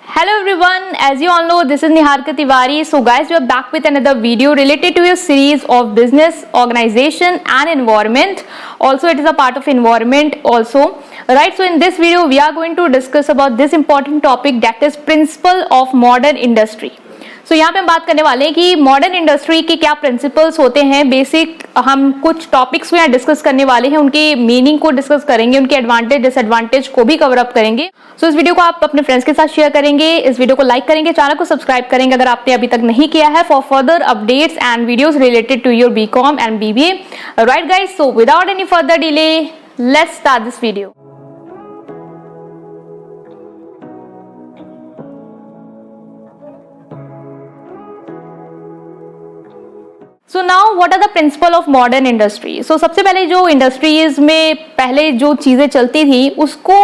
Hello everyone, as you all know, this is Niharika Tiwari. So guys, we are back with another video related to your series of business, organization and environment. Also, it is a part of environment also. Right, so in this video, we are going to discuss about this important topic, that is principle of modern industry. सो यहाँ पे हम बात करने वाले हैं कि modern industry के क्या प्रिंसिपल्स होते हैं। बेसिक हम कुछ टॉपिक्स को यहाँ डिस्कस करने वाले हैं, उनके मीनिंग को डिस्कस करेंगे, उनके एडवांटेज डिसएडवांटेज को भी कवर अप करेंगे। सो इस वीडियो को आप अपने फ्रेंड्स के साथ शेयर करेंगे, इस वीडियो को लाइक करेंगे, चैनल को सब्सक्राइब करेंगे अगर आपने अभी तक नहीं किया है, for further updates and videos related to your BCom and BBA. Right guys, so without any further delay let's start this video. So now what are the principle of modern industry. So सबसे पहले जो industries में पहले जो चीजें चलती थी उसको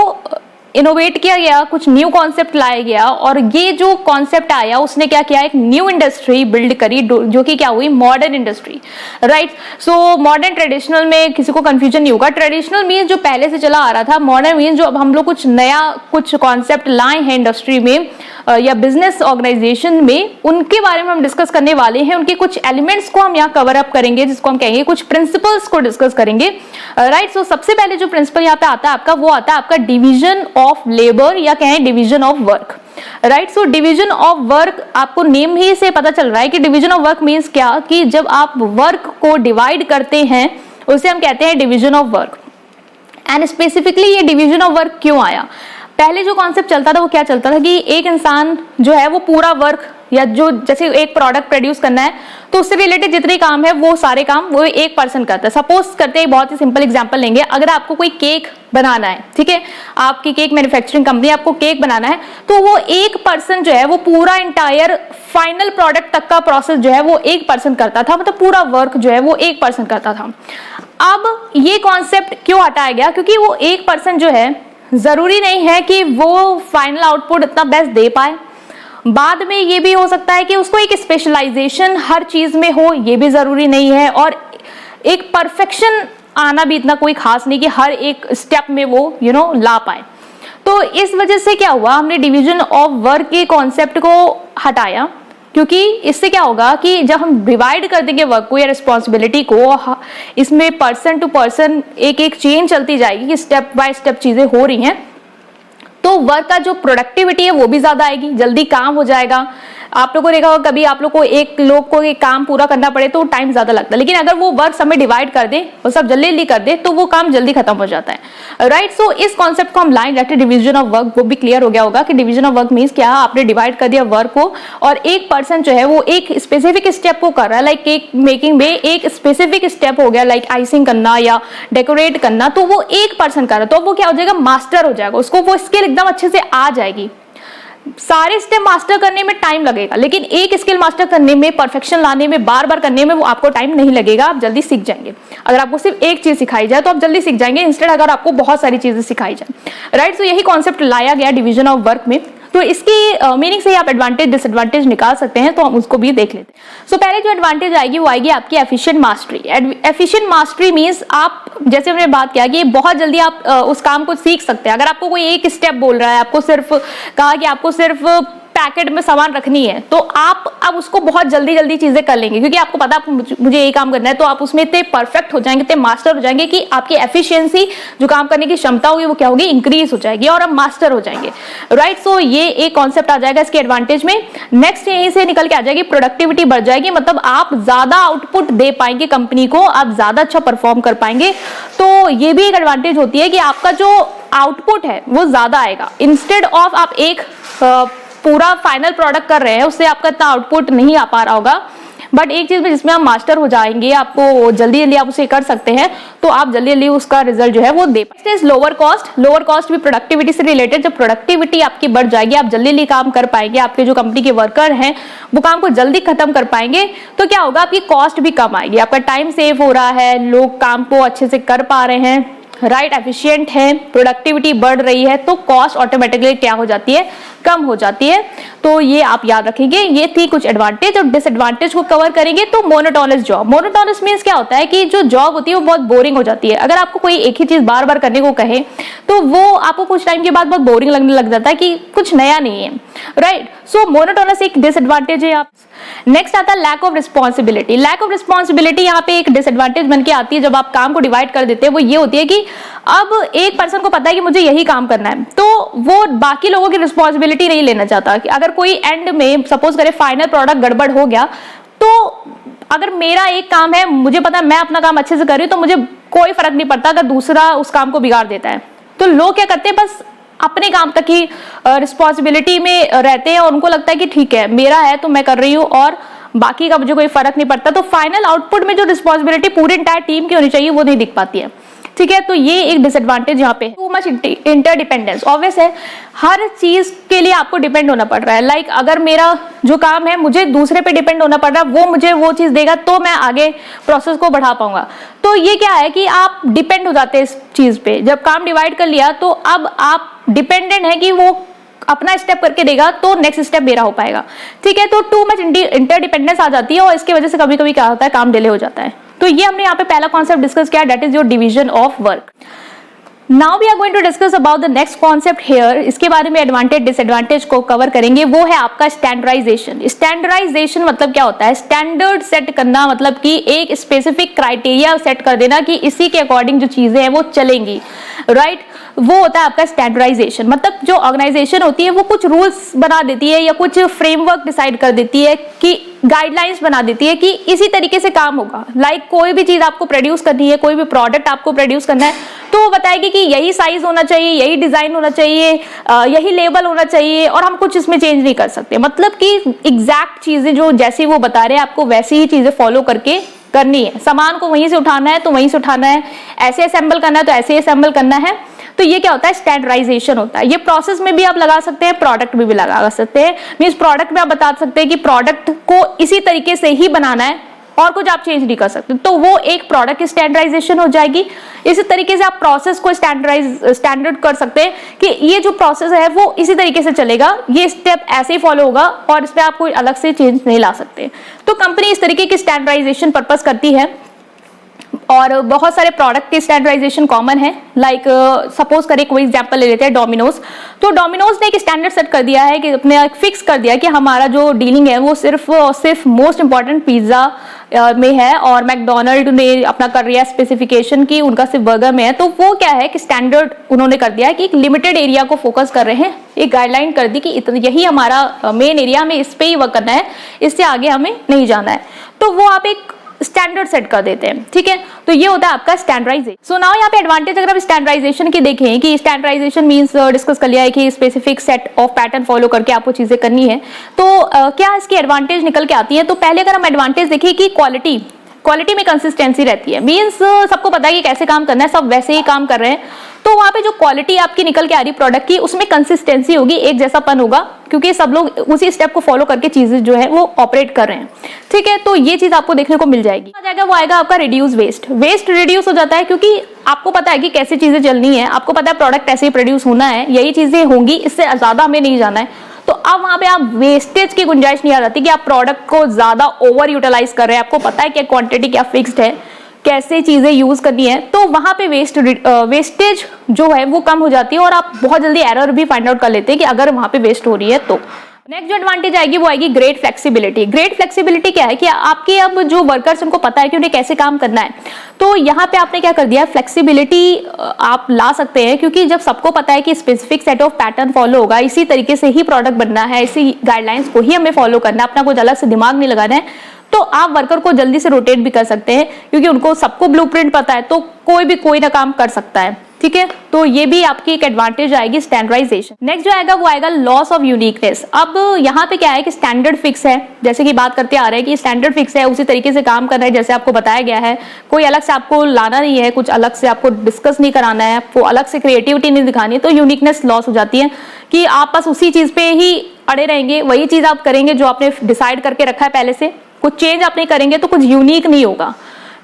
इनोवेट किया गया, कुछ न्यू कॉन्सेप्ट लाया गया और ये जो कॉन्सेप्ट आया उसने क्या किया, एक न्यू इंडस्ट्री बिल्ड करी जो कि क्या हुई, modern industry. Right, so modern traditional में किसी को कंफ्यूजन नहीं होगा। ट्रेडिशनल मीन्स जो पहले से चला आ रहा था, मॉडर्न मीन्स जो अब हम लोग कुछ नया कुछ कॉन्सेप्ट लाए हैं इंडस्ट्री में या बिजनेस ऑर्गेनाइजेशन में, उनके बारे में हम डिस्कस करने वाले हैं। उनके कुछ एलिमेंट्स को हम यहाँ कवर अप करेंगे, जिसको हम कहेंगे कुछ प्रिंसिपल्स को डिस्कस करेंगे। राइट, सो सबसे पहले जो प्रिंसिपल यहाँ पे आता है आपका, वो आता है आपका डिवीजन ऑफ लेबर या कहें division of work. Right, so division of work, आपको नेम ही से पता चल रहा है कि डिवीजन ऑफ वर्क मीन्स क्या, कि जब आप वर्क को डिवाइड करते हैं उसे हम कहते हैं division of work. And specifically ये डिवीजन ऑफ वर्क क्यों आया? पहले जो कॉन्सेप्ट चलता था वो क्या चलता था कि एक इंसान जो है वो पूरा वर्क या जो जैसे एक प्रोडक्ट प्रोड्यूस करना है तो उससे रिलेटेड जितने काम है वो सारे काम वो एक पर्सन करता है। सपोज करते हैं, बहुत ही सिंपल एग्जांपल लेंगे, अगर आपको कोई केक बनाना है, ठीक है, आपकी केक मैन्युफैक्चरिंग कंपनी, आपको केक बनाना है, तो वो एक पर्सन जो है वो पूरा इंटायर फाइनल प्रोडक्ट तक का प्रोसेस जो है वो एक पर्सन करता था, मतलब पूरा वर्क जो है वो एक पर्सन करता था। अब ये कॉन्सेप्ट क्यों हटाया गया? क्योंकि वो एक पर्सन जो है जरूरी नहीं है कि वो फाइनल आउटपुट इतना बेस्ट दे पाए। बाद में ये भी हो सकता है कि उसको एक स्पेशलाइजेशन हर चीज में हो, ये भी जरूरी नहीं है, और एक परफेक्शन आना भी इतना कोई खास नहीं कि हर एक स्टेप में वो ला पाए। तो इस वजह से क्या हुआ, हमने डिवीजन ऑफ वर्क के कॉन्सेप्ट को हटाया, क्योंकि इससे क्या होगा कि जब हम डिवाइड कर देंगे वर्क को या रिस्पॉन्सिबिलिटी को, इसमें पर्सन टू पर्सन एक एक चेन चलती जाएगी कि स्टेप बाय स्टेप चीजें हो रही हैं, तो वर्क का जो प्रोडक्टिविटी है वो भी ज्यादा आएगी, जल्दी काम हो जाएगा। आप लोगों को देखा होगा कभी आप लोग को एक लोग को एक काम पूरा करना पड़े तो टाइम ज्यादा लगता है, लेकिन अगर वो वर्क समय डिवाइड कर दे और सब जल्दी जल्दी कर दे तो वो काम जल्दी खत्म हो जाता है। राइट, सो इस कॉन्सेप्ट को हम लाइन रखते डिवीजन ऑफ वर्क, वो भी क्लियर हो गया होगा कि डिवीजन ऑफ वर्क मीन्स क्या, आपने डिवाइड कर दिया वर्क को और एक पर्सन जो है वो एक स्पेसिफिक स्टेप को कर रहा है। लाइक केक मेकिंग में एक स्पेसिफिक स्टेप हो गया, लाइक आइसिंग करना या डेकोरेट करना, तो वो एक पर्सन कर रहा है, तो वो क्या हो जाएगा, मास्टर हो जाएगा, उसको वो स्किल एकदम अच्छे से आ जाएगी। सारे स्टेप मास्टर करने में टाइम लगेगा, लेकिन एक स्किल मास्टर करने में, परफेक्शन लाने में, बार बार करने में वो आपको टाइम नहीं लगेगा, आप जल्दी सीख जाएंगे। अगर आपको सिर्फ एक चीज सिखाई जाए तो आप जल्दी सीख जाएंगे, इंस्टेड अगर आपको बहुत सारी चीजें सिखाई जाए। राइट, तो यही कॉन्सेप्ट लाया गया डिवीजन ऑफ वर्क में। तो इसकी मीनिंग से ही आप एडवांटेज डिसएडवांटेज निकाल सकते हैं, तो हम उसको भी देख लेते हैं। सो पहले जो एडवांटेज आएगी वो आएगी आपकी efficient mastery. Efficient mastery means आप, जैसे हमने बात किया कि बहुत जल्दी आप उस काम को सीख सकते हैं। अगर आपको कोई एक स्टेप बोल रहा है, आपको सिर्फ कहा कि आपको सिर्फ पैकेट में सामान रखनी है, तो आप अब उसको बहुत जल्दी जल्दी चीजें कर लेंगे, क्योंकि आपको पता है मुझे यही काम करना है, तो आप उसमें इतने परफेक्ट हो जाएंगे, इतने मास्टर हो जाएंगे कि आपकी एफिशिएंसी, जो काम करने की क्षमता होगी वो क्या होगी, इंक्रीज हो जाएगी और आप मास्टर हो जाएंगे। राइट, सो ये एक कॉन्सेप्ट आ जाएगा इसके एडवांटेज में। नेक्स्ट यहीं से निकल के आ जाएगी प्रोडक्टिविटी बढ़ जाएगी, मतलब आप ज्यादा आउटपुट दे पाएंगे कंपनी को, आप ज्यादा अच्छा परफॉर्म कर पाएंगे। तो ये भी एक एडवांटेज होती है कि आपका जो आउटपुट है वो ज्यादा आएगा, इंस्टेड ऑफ आप एक पूरा फाइनल प्रोडक्ट कर रहे हैं उससे आपका इतना आउटपुट नहीं आ पा रहा होगा, बट एक चीज में जिसमें आप मास्टर हो जाएंगे, आपको जल्दी जल्दी आप उसे कर सकते हैं, तो आप जल्दी जल्दी उसका रिजल्ट जो है वो दे पाएंगे। लोअर कॉस्ट, लोअर कॉस्ट भी प्रोडक्टिविटी से रिलेटेड। जब प्रोडक्टिविटी आपकी बढ़ जाएगी, आप जल्दी जल्दी काम कर पाएंगे, आपके जो कंपनी के वर्कर हैं वो काम को जल्दी खत्म कर पाएंगे, तो क्या होगा, आपकी कॉस्ट भी कम आएगी, आपका टाइम सेव हो रहा है, लोग काम को अच्छे से कर पा रहे हैं। राइट, एफिशिएंट है, प्रोडक्टिविटी बढ़ रही है, तो कॉस्ट ऑटोमेटिकली क्या हो जाती है, कम हो जाती है। तो ये आप याद रखेंगे। ये थी कुछ एडवांटेज, और डिसएडवांटेज को कवर करेंगे। तो मोनोटोनस जॉब, मोनोटोनस मींस क्या होता है कि जो जॉब होती है वो बहुत बोरिंग हो जाती है। अगर आपको कोई एक ही चीज बार बार करने को कहे तो वो आपको कुछ टाइम के बाद बहुत बोरिंग लगने लग जाता है कि कुछ नया नहीं है। राइट। सो मोनोटोनस एक डिसएडवांटेज है। आप नेक्स्ट आता है lack of responsibility. Lack of responsibility यहाँ पे एक डिसएडवांटेज बन के आती है जब आप काम को डिवाइड कर देते हैं। वो ये होती है कि अब एक पर्सन को पता है कि मुझे यही काम करना है, तो वो बाकी लोगों की रिस्पॉन्सिबिलिटी नहीं लेना चाहता। कि अगर कोई एंड में सपोज करे फाइनल प्रोडक्ट गड़बड़ हो गया, तो अगर मेरा एक काम है, मुझे पता है मैं अपना काम अच्छे से कर रही हूँ, तो मुझे कोई फर्क नहीं पड़ता अगर दूसरा उस काम को बिगाड़ देता है। तो लोग क्या करते हैं, बस अपने काम तक ही रिस्पॉन्सिबिलिटी में रहते हैं और उनको लगता है कि ठीक है मेरा है तो मैं कर रही हूँ और बाकी का मुझे कोई फर्क नहीं पड़ता। तो फाइनल आउटपुट में जो रिस्पॉन्सिबिलिटी पूरी इंटायर टीम की होनी चाहिए वो नहीं दिख पाती है। ठीक है, तो ये एक डिसएडवांटेज यहाँ पे है। Too much interdependence. ऑब्वियस है, हर चीज के लिए आपको डिपेंड होना पड़ रहा है। लाइक अगर मेरा जो काम है मुझे दूसरे पे डिपेंड होना पड़ रहा है, वो मुझे वो चीज देगा तो मैं आगे प्रोसेस को बढ़ा पाऊंगा। तो ये क्या है कि आप डिपेंड हो जाते हैं इस चीज पे। जब काम डिवाइड कर लिया तो अब आप डिपेंडेंट है कि वो अपना स्टेप करके देगा तो नेक्स्ट स्टेप मेरा हो पाएगा। ठीक है, तो टू मच इंटरडिपेंडेंस आ जाती है और इसकी वजह से कभी कभी क्या होता है, काम डिले हो जाता है। तो ये हमने यहाँ पे पहला कॉन्सेप्ट डिस्कस किया, that is your division of work. Now we are going to discuss about the next concept here. इसके बारे में एडवांटेज डिसएडवांटेज को कवर करेंगे। वो है आपका स्टैंडर्डाइजेशन। स्टैंडर्डाइजेशन मतलब क्या होता है, स्टैंडर्ड सेट करना, मतलब कि एक स्पेसिफिक क्राइटेरिया सेट कर देना कि इसी के अकॉर्डिंग जो चीजें हैं वो चलेंगी, राइट। वो होता है आपका स्टैंडर्डाइजेशन। मतलब जो ऑर्गेनाइजेशन होती है वो कुछ रूल्स बना देती है या कुछ फ्रेमवर्क डिसाइड कर देती है, कि गाइडलाइंस बना देती है कि इसी तरीके से काम होगा। लाइक कोई भी चीज आपको प्रोड्यूस करनी है, कोई भी प्रोडक्ट आपको प्रोड्यूस करना है, तो वो बताएगी कि यही साइज होना चाहिए, यही डिजाइन होना चाहिए, यही लेबल होना चाहिए और हम कुछ इसमें चेंज नहीं कर सकते। मतलब कि एग्जैक्ट चीजें जो जैसी वो बता रहे हैं आपको वैसी ही चीजें फॉलो करके करनी है। सामान को वहीं से उठाना है तो वहीं से उठाना है, ऐसे असेंबल करना है तो ऐसे असेंबल करना है। तो ये क्या होता है, स्टैंडर्डाइजेशन होता है। ये प्रोसेस में भी आप लगा सकते हैं, प्रोडक्ट में भी लगा सकते हैं। मींस प्रोडक्ट में आप बता सकते हैं कि प्रोडक्ट को इसी तरीके से ही बनाना है और कुछ आप चेंज नहीं कर सकते, तो वो एक प्रोडक्ट की स्टैंडर्डाइजेशन हो जाएगी। इसी तरीके से आप प्रोसेस को स्टैंडर्ड कर सकते हैं कि ये जो प्रोसेस है वो इसी तरीके से चलेगा, ये स्टेप ऐसे ही फॉलो होगा और इसमें आप कोई अलग से चेंज नहीं ला सकते। तो कंपनी इस तरीके की स्टैंडर्डाइजेशन पर्पस करती है और बहुत सारे प्रोडक्ट की स्टैंडर्डाइजेशन कॉमन है। लाइक सपोज करें कोई एग्जांपल ले लेते हैं डोमिनोज। तो डोमिनोज ने एक स्टैंडर्ड सेट कर दिया है कि अपने फिक्स कर दिया कि हमारा जो डीलिंग है वो सिर्फ मोस्ट इंपॉर्टेंट पिज्जा में है और मैकडोनल्ड ने अपना कर दिया स्पेसिफिकेशन की उनका सिर्फ बर्गर में है। तो वो क्या है कि स्टैंडर्ड उन्होंने कर दिया है कि एक लिमिटेड एरिया को फोकस कर रहे हैं, एक गाइडलाइन कर दी कि यही हमारा मेन एरिया, हमें इस पे ही वर्क करना है, इससे आगे हमें नहीं जाना है। तो वो आप एक स्टैंडर्ड सेट कर देते हैं। ठीक है, तो ये होता है आपका स्टैंडर्डाइजेशन। सो नाउ यहाँ पे एडवांटेज अगर हम स्टैंडर्डाइजेशन की देखें कि स्टैंडर्डाइजेशन मींस डिस्कस कर लिया है कि specific set of pattern follow करके आपको चीजें करनी है। तो क्या इसकी एडवांटेज निकल के आती है। तो पहले अगर हम एडवांटेज देखें कि क्वालिटी में कंसिस्टेंसी रहती है। मींस सबको पता है कि कैसे काम करना है, सब वैसे ही काम कर रहे हैं, तो वहां पे जो क्वालिटी आपकी निकल के आ रही प्रोडक्ट की उसमें कंसिस्टेंसी होगी, एक जैसापन होगा, क्योंकि सब लोग उसी स्टेप को फॉलो करके चीजें जो है वो ऑपरेट कर रहे हैं। ठीक है, तो ये चीज आपको देखने को मिल जाएगी। आ जाएगा वो आएगा आपका रिड्यूस वेस्ट रिड्यूस हो जाता है, क्योंकि आपको पता है कि कैसे चीजें चलनी है, आपको पता है प्रोडक्ट ऐसे ही प्रोड्यूस होना है, यही चीजें होंगी, इससे ज्यादा हमें नहीं जाना है। तो अब वहां पे आप वेस्टेज की गुंजाइश नहीं आ जाती कि आप प्रोडक्ट को ज्यादा ओवर यूटिलाइज कर रहे हैं, आपको पता है कि क्वांटिटी क्या फिक्स्ड है, कैसे चीजें यूज करनी है, तो वहां पे वेस्टेज जो है वो कम हो जाती है और आप बहुत जल्दी एरर भी फाइंड आउट कर लेते हैं कि अगर वहां पे वेस्ट हो रही है। तो नेक्स्ट जो एडवांटेज आएगी वो आएगी ग्रेट फ्लेक्सिबिलिटी। ग्रेट फ्लेक्सिबिलिटी क्या है कि आपके अब जो वर्कर्स उनको पता है कि उन्हें कैसे काम करना है, तो यहाँ पे आपने क्या कर दिया, फ्लेक्सिबिलिटी आप ला सकते हैं, क्योंकि जब सबको पता है कि specific set of pattern follow होगा, इसी तरीके से ही प्रोडक्ट बनना है, इसी गाइडलाइंस को ही हमें फॉलो करना है, अपना कुछ अलग से दिमाग नहीं लगाना है, तो आप वर्कर को जल्दी से रोटेट भी कर सकते हैं, क्योंकि उनको सबको ब्लूप्रिंट पता है, तो कोई ना काम कर सकता है। ठीक है, तो ये भी आपकी एक एडवांटेज आएगी स्टैंडर्डाइजेशन। नेक्स्ट जो आएगा वो आएगा लॉस ऑफ यूनिकनेस। अब यहाँ पे क्या है कि स्टैंडर्ड फिक्स है, जैसे कि बात करते आ रहे हैं कि स्टैंडर्ड फिक्स है, उसी तरीके से काम करना है जैसे आपको बताया गया है, कोई अलग से आपको लाना नहीं है, कुछ अलग से आपको डिस्कस नहीं कराना है, आपको अलग से क्रिएटिविटी नहीं दिखानी, तो यूनिकनेस लॉस हो जाती है कि आप बस उसी चीज पे ही अड़े रहेंगे, वही चीज आप करेंगे जो आपने डिसाइड करके रखा है पहले से, कुछ चेंज आप नहीं करेंगे तो कुछ यूनिक नहीं होगा।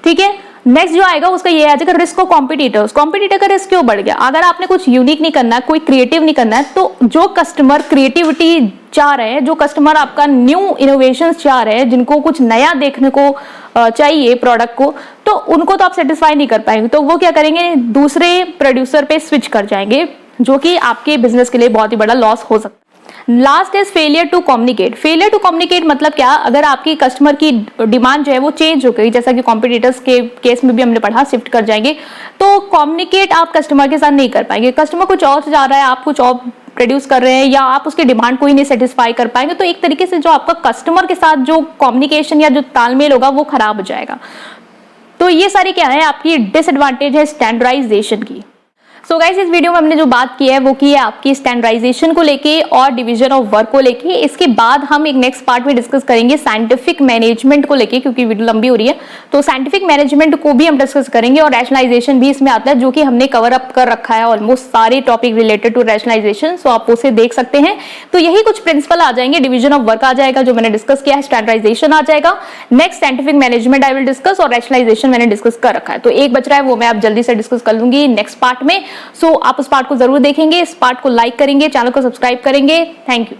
ठीक है, नेक्स्ट जो आएगा उसका ये आ जाएगा रिस्क ऑफ कॉम्पिटिटर का रिस्क क्यों बढ़ गया। अगर आपने कुछ यूनिक नहीं करना है, कोई क्रिएटिव नहीं करना है, तो जो कस्टमर क्रिएटिविटी चाह रहे हैं, जो कस्टमर आपका न्यू इनोवेशन चाह रहे हैं, जिनको कुछ नया देखने को चाहिए प्रोडक्ट को, तो उनको तो आप सेटिस्फाई नहीं कर पाएंगे, तो वो क्या करेंगे, दूसरे प्रोड्यूसर पे स्विच कर जाएंगे, जो कि आपके बिजनेस के लिए बहुत ही बड़ा लॉस हो सकता है। Last is failure to communicate. Failure to communicate मतलब क्या, अगर आपकी कस्टमर की डिमांड जो है वो चेंज हो गई, जैसा कि कॉम्पिटिटर्स के केस में भी हमने पढ़ा, शिफ्ट कर जाएंगे, तो कम्युनिकेट आप कस्टमर के साथ नहीं कर पाएंगे। कस्टमर कुछ और जा रहा है, आप कुछ और प्रोड्यूस कर रहे हैं, या आप उसकी डिमांड को ही नहीं सेटिस्फाई कर पाएंगे, तो एक तरीके से जो आपका कस्टमर के साथ जो कम्युनिकेशन या जो तालमेल होगा वो खराब हो जाएगा। तो ये सारी क्या है आपकी डिसएडवांटेज है स्टैंडर्डाइजेशन की। सो गाइस, इस वीडियो में हमने जो बात की है वो की है आपकी स्टैंडर्डाइजेशन को लेके और डिवीजन ऑफ वर्क को लेके। इसके बाद हम एक नेक्स्ट पार्ट में डिस्कस करेंगे साइंटिफिक मैनेजमेंट को लेके, क्योंकि वीडियो लंबी हो रही है, तो साइंटिफिक मैनेजमेंट को भी हम डिस्कस करेंगे और रैशनलाइजेशन भी इसमें आता है, जो कि हमने कवर अप कर रखा है ऑलमोस्ट सारे टॉपिक रिलेटेड टू रैशनलाइजेशन। सो आप उसे देख सकते हैं। तो यही कुछ प्रिंसिपल आ जाएंगे, डिवीजन ऑफ वर्क आ जाएगा जो मैंने डिस्कस किया है, स्टैंडर्डाइजेशन आ जाएगा, next scientific management I will discuss, और रैशनलाइजेशन मैंने डिस्कस कर रखा है। तो एक बच रहा है, वो मैं आप जल्दी से डिस्कस कर लूंगी नेक्स्ट पार्ट में। सो आप उस पार्ट को जरूर देखेंगे, इस पार्ट को लाइक करेंगे, चैनल को सब्सक्राइब करेंगे। Thank you.